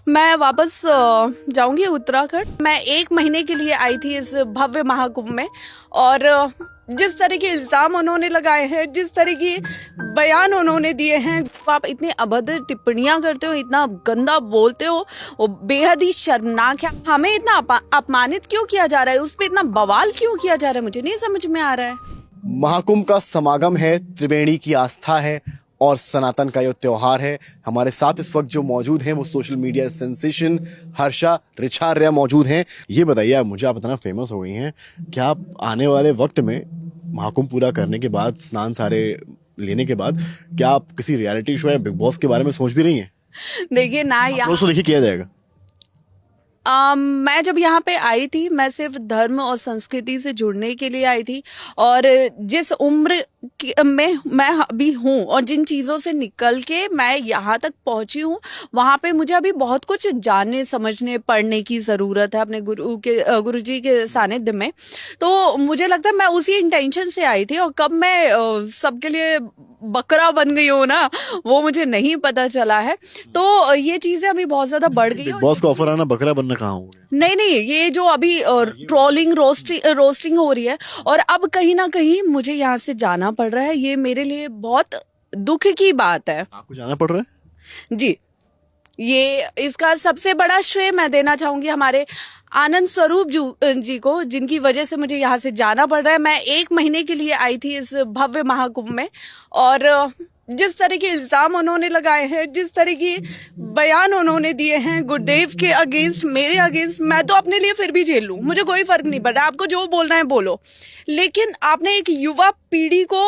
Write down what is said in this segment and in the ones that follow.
मैं वापस जाऊंगी उत्तराखंड। मैं 1 महीने के लिए आई थी इस भव्य महाकुंभ में। और जिस तरह के इल्जाम उन्होंने लगाए हैं, जिस तरह की बयान उन्होंने दिए हैं, आप इतनी अभद्र टिप्पणियां करते हो, इतना गंदा बोलते हो, वो बेहद ही शर्मनाक है। हमें इतना अपमानित क्यों किया जा रहा है, उस पर इतना बवाल क्यों किया जा रहा है, मुझे नहीं समझ में आ रहा है। महाकुंभ का समागम है, त्रिवेणी की आस्था है और सनातन का ये त्योहार है। हमारे साथ इस वक्त जो मौजूद हैं वो सोशल मीडिया सेंसेशन हर्षा रिछार्या मौजूद हैं। ये बताइए, आप मुझे इतना फेमस हो गई हैं, क्या आप आने वाले वक्त में महाकुंभ पूरा करने के बाद, स्नान सारे लेने के बाद, क्या आप किसी रियलिटी शो या बिग बॉस के बारे में सोच भी रही हैं? देखिए ना, यहाँ तो देखिए किया जाएगा। मैं जब यहाँ पे आई थी, मैं सिर्फ धर्म और संस्कृति से जुड़ने के लिए आई थी। और जिस उम्र में मैं अभी हूँ और जिन चीज़ों से निकल के मैं यहाँ तक पहुँची हूँ, वहाँ पे मुझे अभी बहुत कुछ जानने समझने पढ़ने की ज़रूरत है अपने गुरुजी के सानिध्य में। तो मुझे लगता है मैं उसी इंटेंशन से आई थी। और कब मैं सबके लिए बकरा बन गई हूँ ना, वो मुझे नहीं पता चला है। तो ये चीज़ें अभी बहुत ज़्यादा बढ़ गई बिग बॉस का ऑफर आना, बकरा बनना कहाँ हो गया? नहीं, ये जो अभी ट्रोलिंग रोस्टिंग हो रही है, और अब कहीं ना कहीं मुझे यहाँ से जाना पड़ रहा है, ये मेरे लिए बहुत दुख की बात है। आपको जाना पड़ रहा है जी। ये इसका सबसे बड़ा श्रेय मैं देना चाहूंगी हमारे आनंद स्वरूप जी को, जिनकी वजह से मुझे यहाँ से जाना पड़ रहा है। मैं 1 महीने के लिए आई थी इस भव्य महाकुंभ में। और जिस तरह के इल्जाम उन्होंने लगाए हैं, जिस तरह की बयान उन्होंने दिए हैं गुरुदेव के अगेंस्ट, मेरे अगेंस्ट, मैं तो अपने लिए फिर भी झेल लूं, मुझे कोई फर्क नहीं पड़ रहा। आपको जो बोलना है बोलो, लेकिन आपने एक युवा पीढ़ी को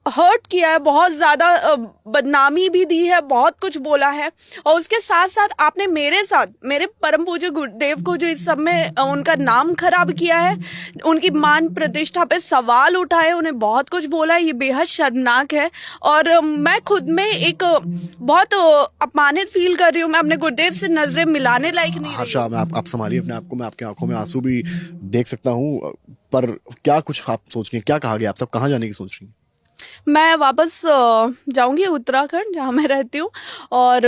हर्ट किया है, बहुत ज्यादा बदनामी भी दी है, बहुत कुछ बोला है। और उसके साथ साथ आपने मेरे साथ, मेरे परम पूज्य गुरुदेव को जो इस सब में उनका नाम खराब किया है, उनकी मान प्रतिष्ठा पे सवाल उठाए, उन्हें बहुत कुछ बोला है। ये बेहद शर्मनाक है। और मैं खुद में एक बहुत अपमानित फील कर रही हूँ। मैं अपने गुरुदेव से नजरें मिलाने लायक नहीं रही। हर्षा, मैं आप संभालिए अपने आप को, मैं आपकी आंखों में आंसू भी देख सकता हूँ, पर क्या कुछ आप सोच रही हैं, क्या कहा गया, आप सब कहाँ जाने की सोच रही हैं? मैं वापस जाऊंगी उत्तराखंड, जहाँ मैं रहती हूँ। और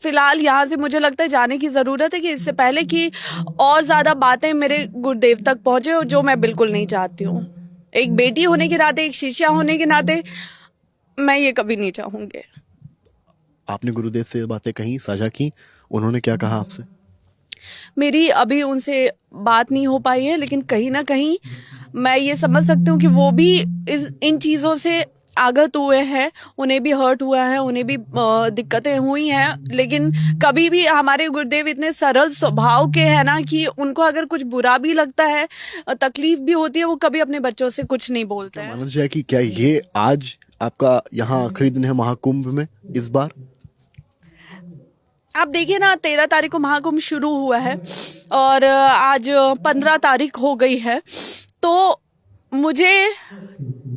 फिलहाल यहाँ से मुझे लगता है जाने की ज़रूरत है, कि इससे पहले कि और ज़्यादा बातें मेरे गुरुदेव तक पहुँचे, और जो मैं बिल्कुल नहीं चाहती हूँ। एक बेटी होने के नाते, एक शिष्या होने के नाते, मैं ये कभी नहीं चाहूँगी। आपने गुरुदेव से बातें कहीं साझा की, उन्होंने क्या कहा आपसे? मेरी अभी उनसे बात नहीं हो पाई है, लेकिन कहीं ना कहीं मैं ये समझ सकती हूँ कि वो भी इन चीज़ों से आगत हुए हैं, उन्हें भी हर्ट हुआ है, उन्हें भी दिक्कतें हुई हैं। लेकिन कभी भी हमारे गुरुदेव इतने सरल स्वभाव के हैं ना, कि उनको अगर कुछ बुरा भी लगता है, तकलीफ भी होती है, वो कभी अपने बच्चों से कुछ नहीं बोलते हैं। माना जाए कि क्या ये आज आपका यहाँ आखिरी दिन है महाकुंभ में इस बार? आप देखिए ना, 13 तारीख को महाकुंभ शुरू हुआ है और आज 15 तारीख हो गई है। तो मुझे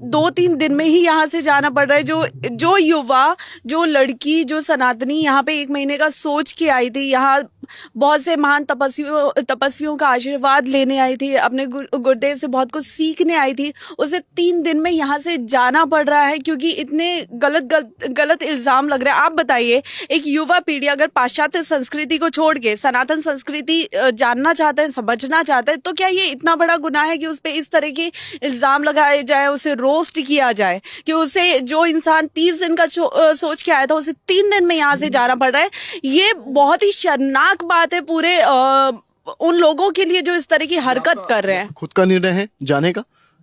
2-3 दिन में ही यहाँ से जाना पड़ रहा है। जो युवा, जो लड़की, जो सनातनी यहाँ पे 1 महीने का सोच के आई थी, यहाँ बहुत से महान तपस्वियों का आशीर्वाद लेने आई थी, अपने गुरुदेव से बहुत कुछ सीखने आई थी, उसे 3 दिन में यहाँ से जाना पड़ रहा है, क्योंकि इतने गलत इल्जाम लग रहे हैं। आप बताइए, एक युवा पीढ़ी अगर पाश्चात्य संस्कृति को छोड़ के सनातन संस्कृति जानना चाहता है, समझना चाहता है, तो क्या ये इतना बड़ा गुनाह है कि उस पर इस तरह के इल्जाम लगाए जाए, उसे रोस्ट किया जाए, कि उसे, जो इंसान 30 दिन का सोच के आया था, उसे 3 दिन में यहाँ से जाना पड़ रहा है। ये बहुत ही शर्मनाक बात है पूरे उन लोगों के लिए जो इस तरह की हरकत कर रहे हैं। खुद का निर्णय है जाने का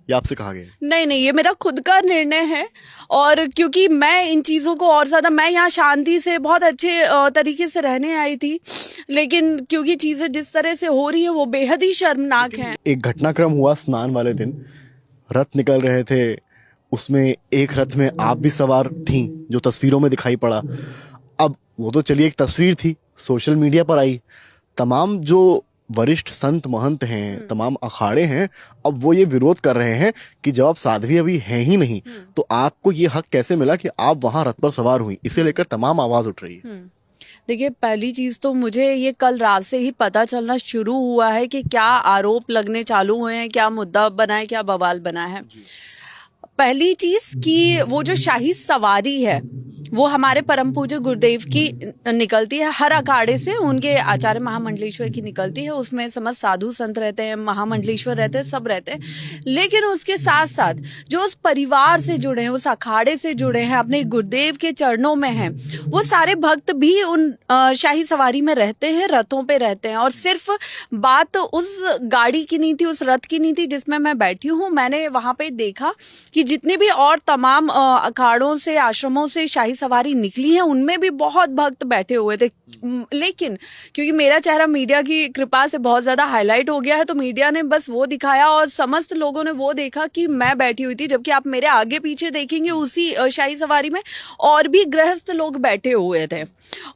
या आपसे कहा गया? नहीं, ये मेरा खुद का निर्णय है। और क्योंकि मैं इन चीज़ों को और ज़्यादा, मैं यहाँ शांति से बहुत अच्छे तरीके से रहने आई थी, लेकिन क्योंकि चीज़ें जिस तरह से हो रही हैं वो बेहद ही शर्मनाक हैं। एक घटनाक्रम हुआ स्नान वाले दिन, रथ निकल रहे थे, उसमें एक रथ में आप भी सवार थीं, जो तस्वीरों में दिखाई पड़ा। अब वो तो चलिए एक तस्वीर थी, सोशल मीडिया पर आई, तमाम जो वरिष्ठ संत महंत हैं, तमाम अखाड़े हैं, अब वो ये विरोध कर रहे हैं कि जब आप साध्वी अभी हैं ही नहीं, तो आपको ये हक कैसे मिला कि आप वहां रथ पर सवार हुई? इसे लेकर तमाम आवाज उठ रही है। देखिए, पहली चीज़ तो मुझे ये कल रात से ही पता चलना शुरू हुआ है कि क्या आरोप लगने चालू हुए हैं, क्या मुद्दा बना है, क्या बवाल बना है। पहली चीज़ कि वो जो शाही सवारी है, वो हमारे परम पूज्य गुरुदेव की निकलती है। हर अखाड़े से उनके आचार्य महामंडलेश्वर की निकलती है। उसमें समस्त साधु संत रहते हैं, महामंडलेश्वर रहते हैं, सब रहते हैं। लेकिन उसके साथ साथ जो उस परिवार से जुड़े हैं, उस अखाड़े से जुड़े हैं, अपने गुरुदेव के चरणों में हैं, वो सारे भक्त भी उन शाही सवारी में रहते हैं, रथों पे रहते हैं। और सिर्फ बात उस गाड़ी की नहीं थी, उस रथ की नहीं थी जिसमें मैं बैठी हूँ। मैंने वहां पे देखा कि जितने भी और तमाम अखाड़ों से, आश्रमों से शाही सवारी निकली है, उनमें भी बहुत भक्त बैठे हुए थे। लेकिन क्योंकि मेरा चेहरा मीडिया की कृपा से बहुत ज्यादा हाईलाइट हो गया है, तो मीडिया ने बस वो दिखाया और समस्त लोगों ने वो देखा कि मैं बैठी हुई थी। जबकि आप मेरे आगे पीछे देखेंगे, उसी शाही सवारी में और भी गृहस्थ लोग बैठे हुए थे।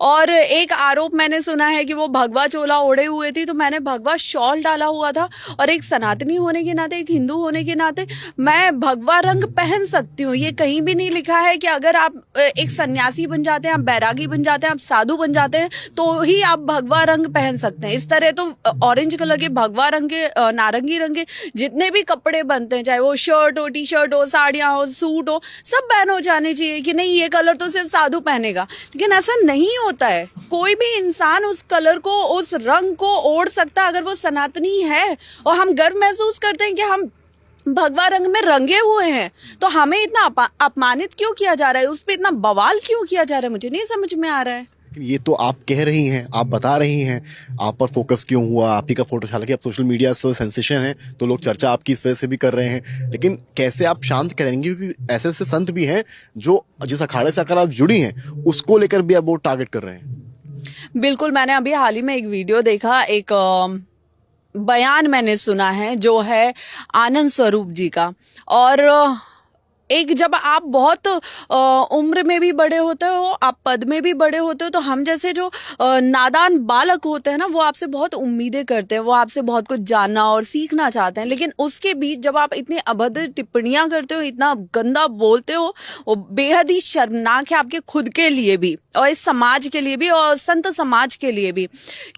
और एक आरोप मैंने सुना है कि वो भगवा चोला ओढ़े हुए थी, तो मैंने भगवा शॉल डाला हुआ था। और एक सनातनी होने के नाते, एक हिंदू होने के नाते मैं भगवा रंग पहन सकती हूँ। ये कहीं भी नहीं लिखा है कि अगर आप एक सन्यासी बन जाते हैं, आप बैरागी बन जाते हैं, आप साधु बन जाते हैं, तो ही आप भगवा रंग पहन सकते हैं। इस तरह तो ऑरेंज कलर के, भगवा रंग के, नारंगी रंग के जितने भी कपड़े बनते हैं, चाहे वो शर्ट हो, टी शर्ट हो, साड़ियाँ हो, सूट हो, सब बैन हो जाने चाहिए कि नहीं ये कलर तो सिर्फ साधु पहनेगा। लेकिन ऐसा नहीं होता है। कोई भी इंसान उस कलर को, उस रंग को ओढ़ सकता है अगर वो सनातनी है। और हम गर्व महसूस करते हैं कि हम भगवा रंग में रंगे हुए हैं, तो हमें इतना अपमानित क्यों किया जा रहा है, उस पर इतना बवाल क्यों किया जा रहा है, मुझे नहीं समझ में आ रहा है। ये तो आप कह रही हैं, आप बता रही हैं, आप पर फोकस क्यों हुआ, आप ही का फोटो। हालांकि आप सोशल मीडिया से सेंसेशन है, तो लोग चर्चा आपकी इस वजह से भी कर रहे हैं। लेकिन कैसे आप शांत करेंगे, क्योंकि ऐसे ऐसे संत भी हैं जो जिस अखाड़े से अगर आप जुड़ी हैं उसको लेकर भी आप वो टारगेट कर रहे हैं। बिल्कुल, मैंने अभी हाल ही में एक वीडियो देखा, एक बयान मैंने सुना है जो है आनंद स्वरूप जी का। और एक जब आप बहुत उम्र में भी बड़े होते हो, आप पद में भी बड़े होते हो, तो हम जैसे जो नादान बालक होते हैं ना, वो आपसे बहुत उम्मीदें करते हैं, वो आपसे बहुत कुछ जानना और सीखना चाहते हैं। लेकिन उसके बीच जब आप इतनी अभद्र टिप्पणियां करते हो, इतना गंदा बोलते हो, वो बेहद ही शर्मनाक है आपके खुद के लिए भी और इस समाज के लिए भी और संत समाज के लिए भी।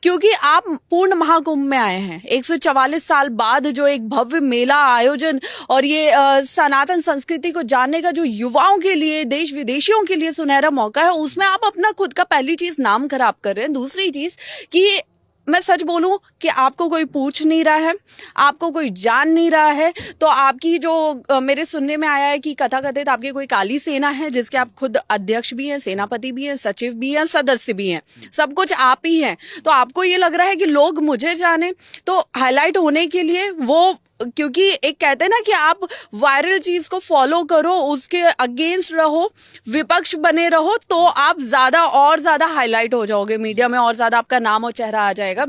क्योंकि आप पूर्ण महाकुंभ में आए हैं, 144 साल बाद जो एक भव्य मेला आयोजन और ये सनातन संस्कृति को जानने का जो युवाओं के लिए, देश विदेशियों के लिए सुनहरा मौका है, उसमें आप अपना खुद का पहली चीज नाम खराब कर रहे हैं। दूसरी चीज कि मैं सच बोलूं कि आपको कोई पूछ नहीं रहा है, आपको कोई जान नहीं रहा है। तो आपकी जो मेरे सुनने में आया है कि कथाकथित आपकी कोई काली सेना है जिसके आप खुद अध्यक्ष भी हैं, सेनापति भी हैं, सचिव भी हैं, सदस्य भी हैं, सब कुछ आप ही हैं। तो आपको ये लग रहा है कि लोग मुझे जाने, तो हाईलाइट होने के लिए वो, क्योंकि एक कहते हैं ना कि आप वायरल चीज को फॉलो करो, उसके अगेंस्ट रहो, विपक्ष बने रहो, तो आप ज्यादा और ज्यादा हाईलाइट हो जाओगे मीडिया में और ज्यादा आपका नाम और चेहरा आ जाएगा।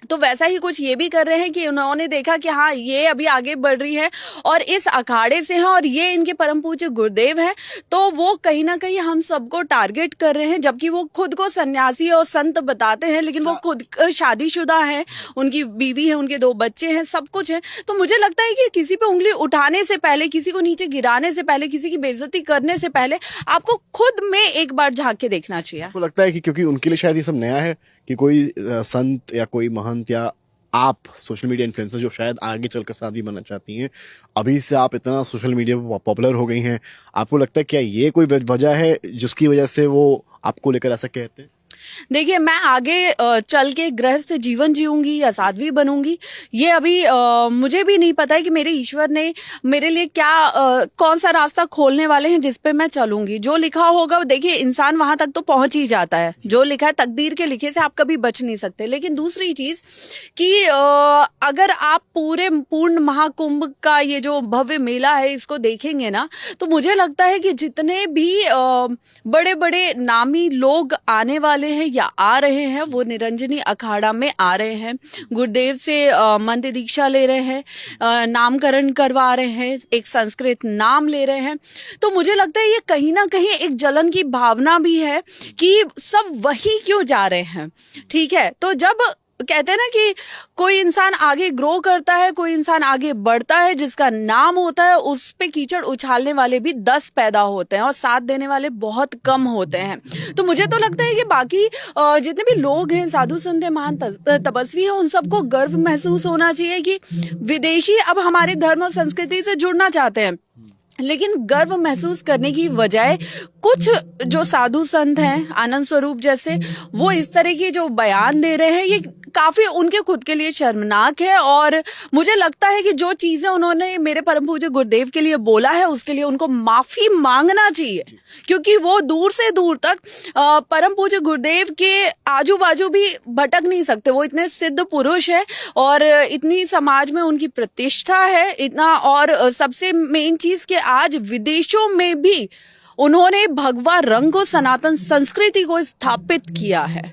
तो वैसा ही कुछ ये भी कर रहे हैं कि उन्होंने देखा कि हाँ ये अभी आगे बढ़ रही है और इस अखाड़े से हैं और ये इनके परम पूज्य गुरुदेव हैं, तो वो कहीं ना कहीं हम सबको टारगेट कर रहे हैं। जबकि वो खुद को सन्यासी और संत बताते हैं, लेकिन वो खुद शादीशुदा हैं, उनकी बीवी है, उनके 2 बच्चे हैं, सब कुछ है। तो मुझे लगता है कि किसी पे उंगली उठाने से पहले, किसी को नीचे गिराने से पहले, किसी की बेइज्जती करने से पहले आपको खुद में एक बार झांक के देखना चाहिए। आपको लगता है कि क्योंकि उनके लिए शायद ये सब नया है कि कोई संत या कोई महंत या आप सोशल मीडिया इन्फ्लुएंसर जो शायद आगे चलकर साध्वी बनना चाहती हैं, अभी से आप इतना सोशल मीडिया पर पॉपुलर हो गई हैं, आपको लगता है क्या ये कोई वजह है जिसकी वजह से वो आपको लेकर ऐसा कहते हैं? देखिए, मैं आगे चल के गृहस्थ जीवन जीऊंगी या साध्वी बनूंगी, ये अभी मुझे भी नहीं पता है कि मेरे ईश्वर ने मेरे लिए क्या कौन सा रास्ता खोलने वाले हैं जिस पे मैं चलूंगी। जो लिखा होगा, देखिए इंसान वहां तक तो पहुंच ही जाता है, जो लिखा है तकदीर के लिखे से आप कभी बच नहीं सकते। लेकिन दूसरी चीज कि अगर आप पूर्ण महाकुंभ का ये जो भव्य मेला है इसको देखेंगे ना, तो मुझे लगता है कि जितने भी बड़े बड़े नामी लोग आने वाले हैं या आ रहे हैं, वो निरंजनी अखाड़ा में आ रहे हैं, गुरुदेव से मंत्र दीक्षा ले रहे हैं, नामकरण करवा रहे हैं, एक संस्कृत नाम ले रहे हैं। तो मुझे लगता है ये कहीं ना कहीं एक जलन की भावना भी है कि सब वही क्यों जा रहे हैं। ठीक है, तो जब कहते हैं ना कि कोई इंसान आगे ग्रो करता है, कोई इंसान आगे बढ़ता है, जिसका नाम होता है, उस पे कीचड़ उछालने वाले भी 10 पैदा होते हैं और साथ देने वाले बहुत कम होते हैं। तो मुझे तो लगता है कि बाकी जितने भी लोग हैं, साधु संत, महान तपस्वी हैं, उन सबको गर्व महसूस होना चाहिए कि विदेशी अब हमारे धर्म और संस्कृति से जुड़ना चाहते हैं। लेकिन गर्व महसूस करने की बजाय कुछ जो साधु संत हैं आनंद स्वरूप जैसे, वो इस तरह के जो बयान दे रहे हैं, ये काफी उनके खुद के लिए शर्मनाक है। और मुझे लगता है कि जो चीजें उन्होंने मेरे परम पूज्य गुरुदेव के लिए बोला है, उसके लिए उनको माफी मांगना चाहिए, क्योंकि वो दूर से दूर तक परम पूज्य गुरुदेव के आजू बाजू भी भटक नहीं सकते। वो इतने सिद्ध पुरुष है और इतनी समाज में उनकी प्रतिष्ठा है इतना, और सबसे मेन चीज कि आज विदेशों में भी उन्होंने भगवा रंग को, सनातन संस्कृति को स्थापित किया है।